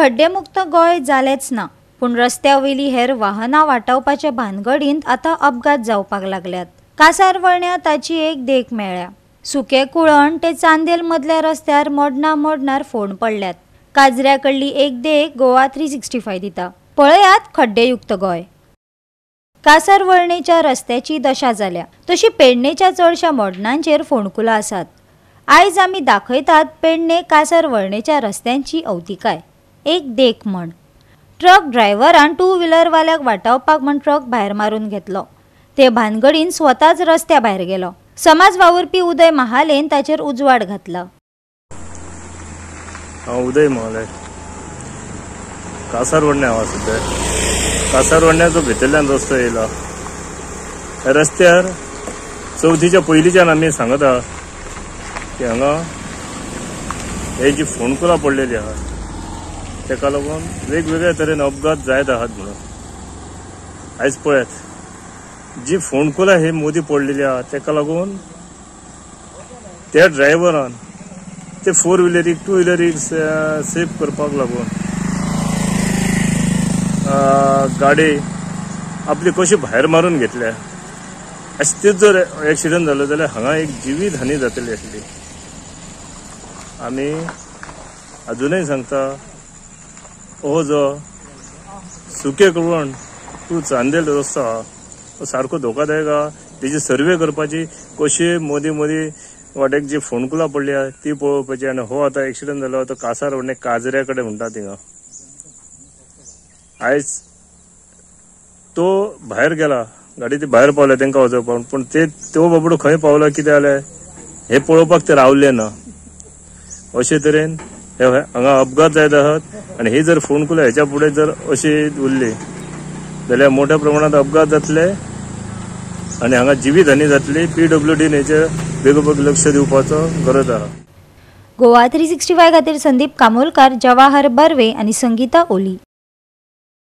खड्डेमुक्त गोय जालेच ना, पण रस्त्यावयली हेर वाहनां वाटावपाच्या भानगडींत आता अपघात जावपाक लागल्यात। कासारवळण्या ताची एक देख मेळ्ळ्या। सुके कुळण ते चांदेल मदल्या रस्त्यार मोडणार फोंड पडल्यात। काजऱ्या कडली एक देख गोवा 365 दिता। पळयात खड्डेयुक्त गोय। कासारवळणेच्या रस्त्याची दशा जाल्या, तशी पेडणेच्या चडशा मोडणांचेर फोंडकुलां आसात। आयज आमी दाखयतात पेडणे कासारवळणेच्या रस्त्यांची अवतिकाय। एक देख म्हण ट्रक ड्रायव्हरान टू व्हीलर वाल्याक वाटावपाक म्हण ट्रक भायर मारून घेतलो। ते भानगडीन स्वताच रस्त्या भायर गेलो। समाज वावुरपी उदय महालेन ताचेर उजवाड घातला। उदय महाले कासारवळणे हांव सध्या कासारवळण्याचो भितरल्यान रस्तो येयला। रस्त्यार चवथीच्या पयलींच्यान आमी सांगता की हांगा हे जी फोंडकुलां पडलेली आहात तेका लागून वेगवेगळ्या तरेन अपघात जायत आहात म्हणून। आयज पळयात जी फोंडकुलां हे मोदी पडलेली आहात तेका लागून त्या ड्रायव्हरान ते 4 व्हिलरीक 2 व्हिलरीक सेफ करपाक लागून गाडी आपली कशी भायर मारून घेतल्या। अशें जर एक्सिडंट जालो जाल्यार हांगा एक जिवीत हानी जातली आसली। आमी अजूनय सांगता हो जो सुके कुळण टू चांदेल रस्तो आहा तो सारको धोकादायक आहा। तेजी सर्वे करपाची कशी मोदी वाटेक जी फोंडकुलां पडली आहा ती पळोवपाची। आनी हो आतां एक्सिडंट जालो तो कासारवळणे काजऱ्या कडेन म्हणटा थिंगा। आयज तो भायर गेला, गाडी ती भायर पावल्या तांकां वचोवपाक, पण तो बाबडो खंय पावला कितें जालें हे पळोवपाक ते रावले ना। अशे तरेन हांगा अपघात जायत आहात आनी ही जर फोंडकुलां हेच्या फुडें जर अशी उरली जाल्यार मोठ्या प्रमाणात अपघात जातले आनी हांगा जिवीत हानी जातली। PWDन हेचेर बेगोबेग लक्ष दिवपाचो गरज आहा। गोवा 365 खातीर संदीप कामोलकार, जवाहर बर्वे आनी संगीता ओली।